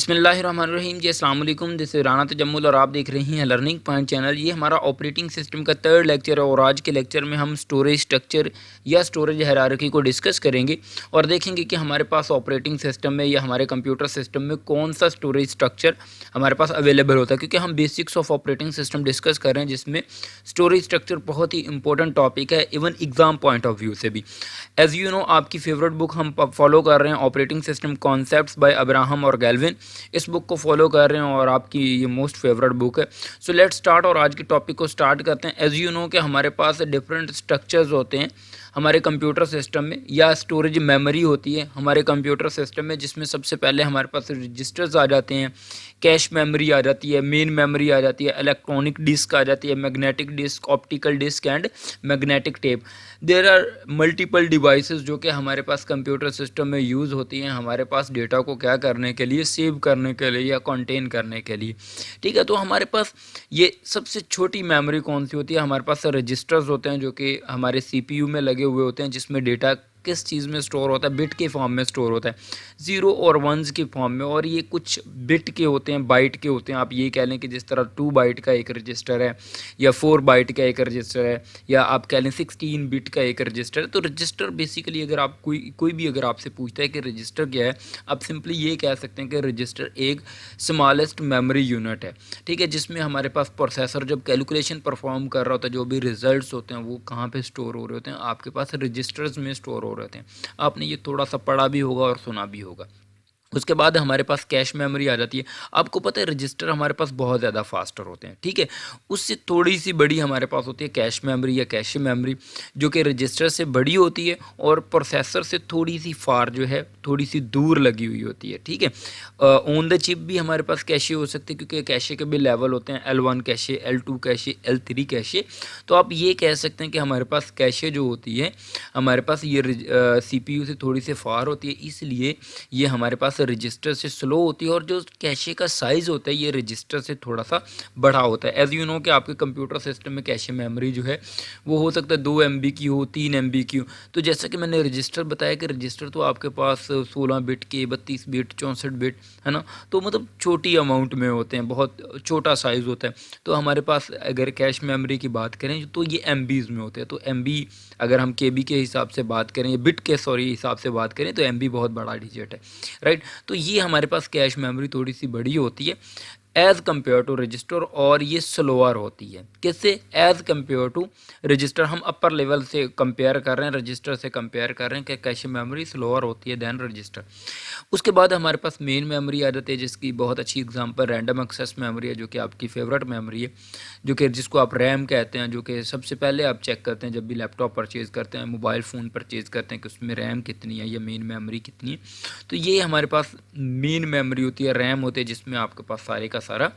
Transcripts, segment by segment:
बिस्मिल्लाहिर्रहमानिर्रहीम जी, अस्सलाम वालेकुम। दिस इज़ राना तजम्मुल और आप देख रहे हैं लर्निंग पॉइंट चैनल। ये हमारा ऑपरेटिंग सिस्टम का थर्ड लेक्चर है और आज के लेक्चर में हम स्टोरेज स्ट्रक्चर या स्टोरेज हायरार्की को डिस्कस करेंगे और देखेंगे कि हमारे पास ऑपरेटिंग सिस्टम में या हमारे कंप्यूटर सिस्टम में कौन सा स्टोरेज स्ट्रक्चर हमारे पास अवेलेबल होता है, क्योंकि हम basics of operating system discuss कर रहे हैं जिसमें स्टोरेज स्ट्रक्चर बहुत ही इंपॉर्टेंट टॉपिक है, even exam point of view से भी। एज़ यू नो, आपकी फेवरेट बुक हम फॉलो कर रहे हैं, operating system concepts by Abraham और गैल्विन। इस बुक को फॉलो कर रहे हैं और आपकी ये मोस्ट फेवरेट बुक है। सो लेट्स स्टार्ट और आज के टॉपिक को स्टार्ट करते हैं। एज़ यू नो कि हमारे पास डिफरेंट स्ट्रक्चर्स होते हैं हमारे कंप्यूटर सिस्टम में, या स्टोरेज मेमोरी होती है हमारे कंप्यूटर सिस्टम में, जिसमें सबसे पहले हमारे पास रजिस्टर्स आ जाते हैं, कैश मेमोरी आ जाती है, मेन मेमोरी आ जाती है, इलेक्ट्रॉनिक डिस्क आ जाती है, magnetic disk, optical disk and magnetic tape. There are multiple devices जो कि हमारे पास कंप्यूटर सिस्टम में यूज़ होती हैं हमारे पास डेटा को क्या करने के लिए, सेव करने के लिए या कंटेन करने के लिए। ठीक है, तो हमारे पास ये सबसे छोटी मेमोरी कौन सी होती है? हमारे पास रजिस्टर्स होते हैं जो कि हमारे सीपीयू में लगे हुए होते हैं, जिसमें डेटा किस चीज़ में स्टोर होता है, बिट के फॉर्म में स्टोर होता है, ज़ीरो और वंस के फॉर्म में। और ये कुछ बिट के होते हैं, बाइट के होते हैं। आप ये कह लें कि जिस तरह 2 बाइट का एक रजिस्टर है या 4 बाइट का एक रजिस्टर है, या आप कह लें 16 बिट का एक रजिस्टर है। तो रजिस्टर बेसिकली अगर आप कोई भी अगर आपसे पूछता है कि रजिस्टर क्या है, आप सिंपली ये कह सकते हैं कि रजिस्टर एक स्मॉलेस्ट मेमोरी यूनिट है। ठीक है, जिसमें हमारे पास प्रोसेसर जब कैलकुलेशन परफॉर्म कर रहा होता है, जो भी रिजल्ट्स होते हैं वो कहाँ पे स्टोर हो रहे होते हैं? आपके पास रजिस्टर्स में स्टोर हो रहे होते हैं। आपने ये थोड़ा सा पढ़ा भी होगा और सुना भी होगा। उसके बाद हमारे पास कैश मेमोरी आ जाती है। आपको पता है रजिस्टर हमारे पास बहुत ज़्यादा फास्टर होते हैं, ठीक है। उससे थोड़ी सी बड़ी हमारे पास होती है कैश मेमोरी या कैशे मेमोरी, जो कि रजिस्टर से बड़ी होती है और प्रोसेसर से थोड़ी सी फार जो है, थोड़ी सी दूर लगी हुई होती है, ठीक है। ऑन द चिप भी हमारे पास कैशे हो सकते हैं, क्योंकि कैशे के भी लेवल होते हैं, L1 cache, L2 cache, L3 cache. तो आप ये कह सकते हैं कि हमारे पास कैशे जो होती है हमारे पास ये CPU से थोड़ी सी फार होती है, इसलिए ये हमारे पास रजिस्टर से स्लो होती है। और जो कैशे का साइज़ होता है ये रजिस्टर से थोड़ा सा बड़ा होता है। एज़ यू नो कि आपके कंप्यूटर सिस्टम में कैशे मेमोरी जो है वो हो सकता है 2 MB की हो, 3 MB की हो। तो जैसा कि मैंने रजिस्टर बताया कि रजिस्टर तो आपके पास 16 बिट के, 32 बिट, 64 बिट, है ना। तो मतलब छोटी अमाउंट में होते हैं, बहुत छोटा साइज़ होता है। तो हमारे पास अगर कैश मेमोरी की बात करें तो ये MBs में होते हैं। तो MB अगर हम KB के हिसाब से बात करें, या बिट के हिसाब से बात करें, तो MB बहुत बड़ा डिजिट है, राइट। तो ये हमारे पास कैश मेमोरी थोड़ी सी बड़ी होती है एज़ कम्पेयर टू रजिस्टर, और ये स्लोअर होती है। किससे? As compare to register. हम अपर लेवल से कंपेयर कर रहे हैं, रजिस्टर से कंपेयर कर रहे हैं कि कैश मेमोरी स्लोअर होती है दैन रजिस्टर। उसके बाद हमारे पास मेन मेमोरी आ जाती है, जिसकी बहुत अच्छी एग्जांपल रैंडम एक्सेस मेमोरी है, जो कि आपकी फेवरेट मेमोरी है, जो कि जिसको आप रैम कहते हैं, जो कि सबसे पहले आप चेक करते हैं जब भी लैपटॉप परचेज़ करते हैं, मोबाइल फ़ोन परचेज़ करते हैं कि उसमें रैम कितनी है या मेन मेमोरी कितनी है। तो ये हमारे पास मेन मेमोरी होती है, रैम होती है, जिसमें आपके पास सारे का सारा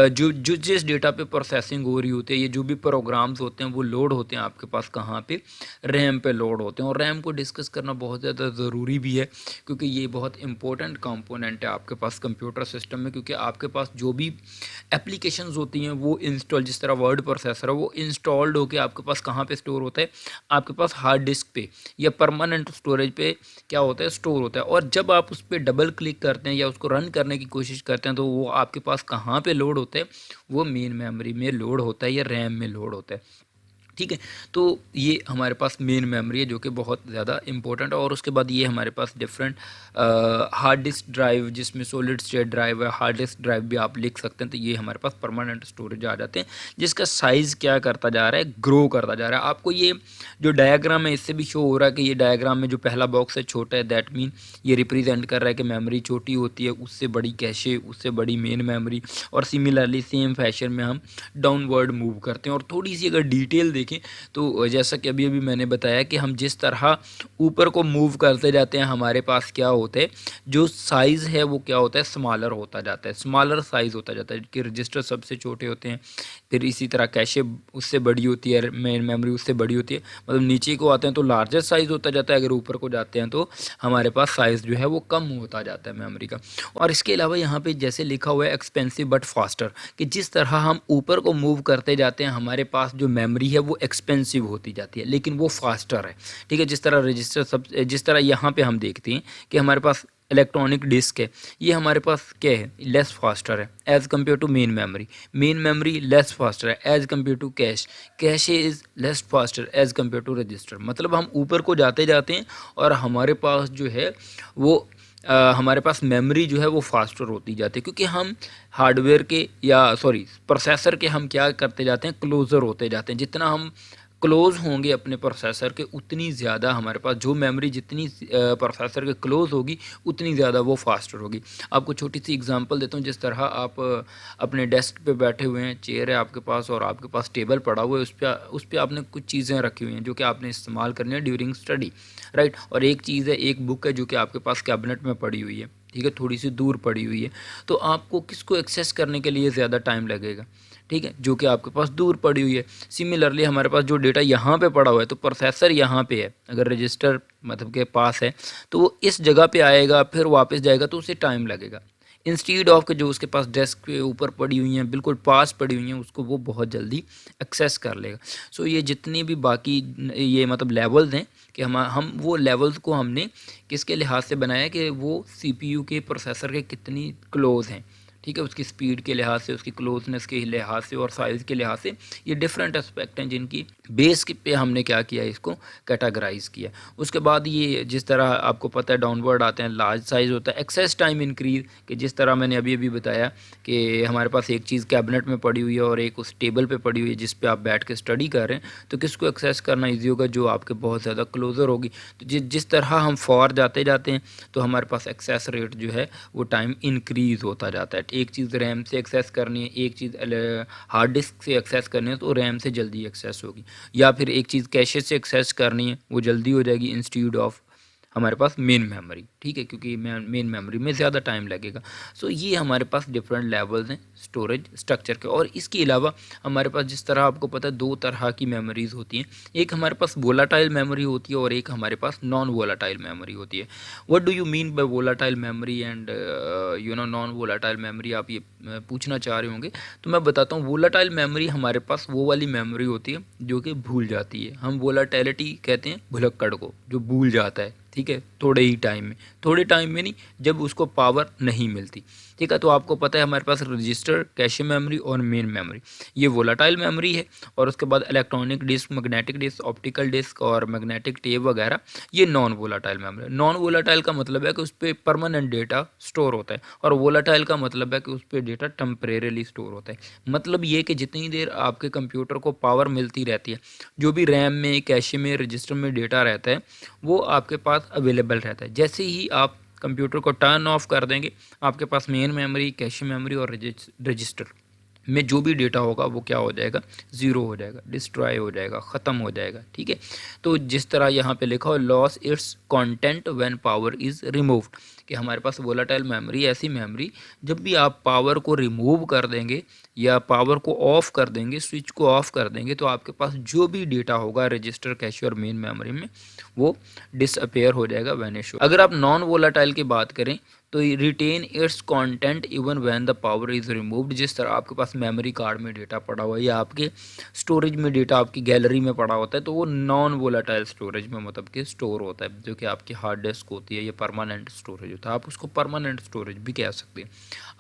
जो जो जिस डेटा पे प्रोसेसिंग हो रही होती है, ये जो भी प्रोग्राम्स होते हैं वो लोड होते हैं आपके पास कहाँ पे? रैम पे लोड होते हैं। और रैम को डिस्कस करना बहुत ज़्यादा ज़रूरी भी है, क्योंकि ये बहुत इंपॉर्टेंट कंपोनेंट है आपके पास कंप्यूटर सिस्टम में। क्योंकि आपके पास जो भी एप्लीकेशंस होती हैं वो इंस्टॉल, जिस तरह वर्ड प्रोसेसर है वो इंस्टॉल्ड होकर आपके पास कहाँ पे स्टोर होता है? आपके पास हार्ड डिस्क पे या परमानेंट स्टोरेज पे क्या होता है? स्टोर होता है। और जब आप उस पर डबल क्लिक करते हैं या उसको रन करने की कोशिश करते हैं, तो वो आपके पास कहाँ पे लोड होता है? वो मेन मेमोरी में लोड होता है या रैम में लोड होता है, ठीक है। तो ये हमारे पास मेन मेमोरी है, जो कि बहुत ज़्यादा इंपॉर्टेंट है। और उसके बाद ये हमारे पास डिफरेंट हार्ड डिस्क ड्राइव, जिसमें सॉलिड स्टेट ड्राइव है, हार्ड डिस्क ड्राइव भी आप लिख सकते हैं। तो ये हमारे पास परमानेंट स्टोरेज आ जाते हैं, जिसका साइज़ क्या करता जा रहा है? ग्रो करता जा रहा है। आपको ये जो डायग्राम है इससे भी शो हो रहा है कि ये डायग्राम में जो पहला बॉक्स है छोटा है, दैट मीन ये रिप्रेजेंट कर रहा है कि मेमोरी छोटी होती है, उससे बड़ी कैशे, उससे बड़ी मेन मेमोरी। और सिमिलरली सेम फैशन में हम डाउनवर्ड मूव करते हैं। और थोड़ी सी अगर डिटेल देखें तो जैसा कि अभी अभी मैंने बताया कि हम जिस तरह ऊपर को मूव करते जाते हैं, हमारे पास क्या होता है? जो साइज़ है वो क्या होता है? स्मॉलर होता जाता है, स्मॉलर साइज़ होता जाता है, कि रजिस्टर सबसे छोटे होते हैं, फिर इसी तरह कैशे उससे बड़ी होती है, मेन मेमोरी उससे बड़ी होती है। मतलब नीचे को आते हैं तो लार्जर साइज़ होता जाता है, अगर ऊपर को जाते हैं तो हमारे पास साइज़ जो है वो कम होता जाता है मेमोरी का। और इसके अलावा यहाँ पे जैसे लिखा हुआ है एक्सपेंसिव बट फास्टर, कि जिस तरह हम ऊपर को मूव करते जाते हैं हमारे पास जो मेमोरी है वो एक्सपेंसिव होती जाती है, लेकिन वो फास्टर है, ठीक है। जिस तरह रजिस्टर सब, जिस तरह यहाँ पे हम देखते हैं कि हमारे पास इलेक्ट्रॉनिक डिस्क है, ये हमारे पास क्या है, लेस फास्टर है as compare to main memory. Main memory less faster है as compare to cache. Cache is less faster as compare to register. मतलब हम ऊपर को जाते जाते हैं और हमारे पास जो है वो हमारे पास मेमोरी जो है वो फास्टर होती जाती है, क्योंकि हम हार्डवेयर के या सॉरी प्रोसेसर के हम क्या करते जाते हैं, क्लोज़र होते जाते हैं। जितना हम क्लोज़ होंगे अपने प्रोसेसर के उतनी ज़्यादा हमारे पास जो मेमोरी जितनी प्रोसेसर के क्लोज़ होगी उतनी ज़्यादा वो फास्टर होगी। आपको छोटी सी एग्जांपल देता हूँ। जिस तरह आप अपने डेस्क पे बैठे हुए हैं, चेयर है आपके पास और आपके पास टेबल पड़ा हुआ है, उस पे आपने कुछ चीज़ें रखी हुई हैं जो कि आपने इस्तेमाल करनी है ड्यूरिंग स्टडी, राइट। और एक चीज़ है, एक बुक है जो कि आपके पास कैबिनेट में पड़ी हुई है, ठीक है, थोड़ी सी दूर पड़ी हुई है। तो आपको किसको एक्सेस करने के लिए ज़्यादा टाइम लगेगा, ठीक है, जो कि आपके पास दूर पड़ी हुई है। सिमिलरली हमारे पास जो डेटा यहाँ पे पड़ा हुआ है, तो प्रोसेसर यहाँ पे है, अगर रजिस्टर मतलब के पास है तो वो इस जगह पे आएगा, फिर वापस जाएगा, तो उसे टाइम लगेगा। इंस्टीड ऑफ के जो उसके पास डेस्क के ऊपर पड़ी हुई हैं, बिल्कुल पास पड़ी हुई हैं, उसको वो बहुत जल्दी एक्सेस कर लेगा। सो ये जितनी भी बाकी ये मतलब लेवल्स हैं कि हम वो लेवल्स को हमने किसके लिहाज से बनाया कि वो सीपीयू के प्रोसेसर के कितनी क्लोज हैं, ठीक है, उसकी स्पीड के लिहाज से, उसकी क्लोजनेस के लिहाज से और साइज़ के लिहाज से। ये डिफरेंट एस्पेक्ट हैं जिनकी बेस पे हमने क्या किया, इसको कैटेगराइज किया। उसके बाद ये जिस तरह आपको पता है डाउनवर्ड आते हैं, लार्ज साइज़ होता है, एक्सेस टाइम इंक्रीज, कि जिस तरह मैंने अभी अभी बताया कि हमारे पास एक चीज़ कैबिनेट में पड़ी हुई है और एक उस टेबल पे पड़ी हुई है जिस पे आप बैठ के स्टडी कर रहे हैं, तो किसको एक्सेस करना ईजी होगा, जो आपके बहुत ज़्यादा क्लोज़र होगी। तो जिस तरह हम फॉर जाते जाते हैं तो हमारे पास एक्सेस रेट जो है वो टाइम इंक्रीज़ होता जाता है। एक चीज़ रैम से एक्सेस करनी है, एक चीज़ हार्ड डिस्क से एक्सेस करनी है, तो रैम से जल्दी एक्सेस होगी। या फिर एक चीज़ कैशे से एक्सेस करनी है, वो जल्दी हो जाएगी इंस्टीड ऑफ हमारे पास मेन मेमोरी, ठीक है, क्योंकि मेन मेमोरी में ज़्यादा टाइम लगेगा। सो ये हमारे पास डिफरेंट लेवल्स हैं स्टोरेज स्ट्रक्चर के। और इसके अलावा हमारे पास जिस तरह आपको पता है दो तरह की मेमोरीज होती हैं, एक हमारे पास वोलाटाइल मेमोरी होती है और एक हमारे पास नॉन वोलाटाइल मेमोरी होती है। What do you mean by volatile memory and non volatile memory, आप ये पूछना चाह रहे होंगे। तो मैं बताता हूँ, वोलाटाइल मेमोरी हमारे पास वो वाली मेमोरी होती है जो कि भूल जाती है। हम वोलाटिलिटी कहते हैं भुलक्कड़ को, जो भूल जाता है, ठीक है, थोड़े टाइम में नहीं, जब उसको पावर नहीं मिलती, ठीक है। तो आपको पता है हमारे पास रजिस्टर, कैशे मेमोरी और मेन मेमोरी, ये वोलाटाइल मेमोरी है। और उसके बाद electronic disk, magnetic disk, optical disk और मैग्नेटिक टेप वगैरह, ये non volatile memory. Non volatile का मतलब है कि उस पर परमानेंट डेटा स्टोर होता है, और वोलाटाइल का मतलब है कि उस पर डेटा टेम्परेरली स्टोर होता है। मतलब ये कि जितनी देर आपके कंप्यूटर को पावर मिलती रहती है, जो भी रैम में, कैशे में, रजिस्टर में डेटा रहता है, वो आपके पास अवेलेबल रहता है। जैसे ही आप कंप्यूटर को टर्न ऑफ कर देंगे, आपके पास मेन मेमोरी, कैशे मेमोरी और रजिस्टर में जो भी डेटा होगा वो क्या हो जाएगा, ज़ीरो हो जाएगा, डिस्ट्रॉय हो जाएगा, ख़त्म हो जाएगा, ठीक है। तो जिस तरह यहाँ पे लिखा हो, loss it's content when power is removed, कि हमारे पास वोलाटाइल मेमोरी ऐसी मेमोरी, जब भी आप पावर को रिमूव कर देंगे या पावर को ऑफ कर देंगे, स्विच को ऑफ कर देंगे, तो आपके पास जो भी डेटा होगा रजिस्टर, कैशे और मेन मेमोरी में, वो डिसअपेयर हो जाएगा, वैनिश हो। अगर आप नॉन वोलाटाइल की बात करें तो retain its content even when the power is removed. जिस तरह आपके पास मेमोरी कार्ड में डेटा पड़ा हुआ है या आपके स्टोरेज में डेटा आपकी गैलरी में पड़ा होता है, तो वो नॉन वोलाटाइल स्टोरेज में मतलब कि स्टोर होता है, जो कि आपकी हार्ड डिस्क होती है, ये परमानेंट स्टोरेज होता है। आप उसको परमानेंट स्टोरेज भी कह सकते हैं।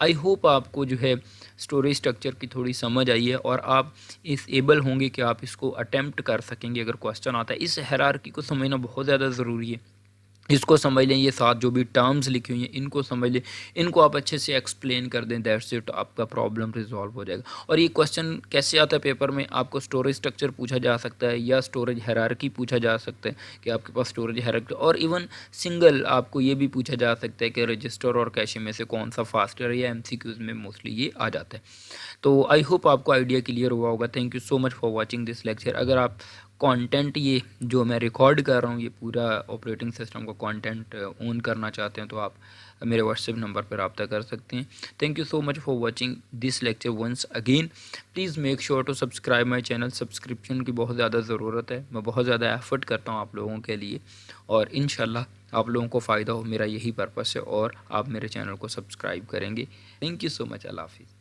आई होप आपको जो है स्टोरेज स्ट्रक्चर की थोड़ी समझ आई है और आप इस एबल होंगे कि आप इसको अटैम्प्ट कर सकेंगे अगर क्वेश्चन आता है। इस हायरार्की को समझना बहुत ज़्यादा ज़रूरी है। इसको समझ लें, ये साथ जो भी टर्म्स लिखी हुई हैं इनको समझ लें, इनको आप अच्छे से एक्सप्लेन कर दें, दैट्स इट, आपका प्रॉब्लम रिजॉल्व हो जाएगा। और ये क्वेश्चन कैसे आता है पेपर में, आपको स्टोरेज स्ट्रक्चर पूछा जा सकता है या स्टोरेज हायरार्की पूछा जा सकता है कि आपके पास स्टोरेज हायरार्की, और इवन सिंगल आपको ये भी पूछा जा सकता है कि रजिस्टर और कैशे में से कौन सा फास्टर है, या एमसीक्यूज में मोस्टली ये आ जाता है। तो आई होप आपको आइडिया क्लियर हुआ होगा। Thank you so much for watching this lecture. अगर आप कंटेंट ये जो मैं रिकॉर्ड कर रहा हूँ, ये पूरा ऑपरेटिंग सिस्टम का कंटेंट ओन करना चाहते हैं, तो आप मेरे व्हाट्सएप नंबर पर रब्ता कर सकते हैं। Thank you so much for watching this lecture once again. Please make sure to subscribe my channel. Subscription की बहुत ज़्यादा ज़रूरत है, मैं बहुत ज़्यादा एफर्ट करता हूँ आप लोगों के लिए, और इंशाल्लाह आप लोगों को फ़ायदा हो, मेरा यही पर्पस है, और आप मेरे चैनल को सब्सक्राइब करेंगे। Thank you so much. अल्लाह हाफिज़।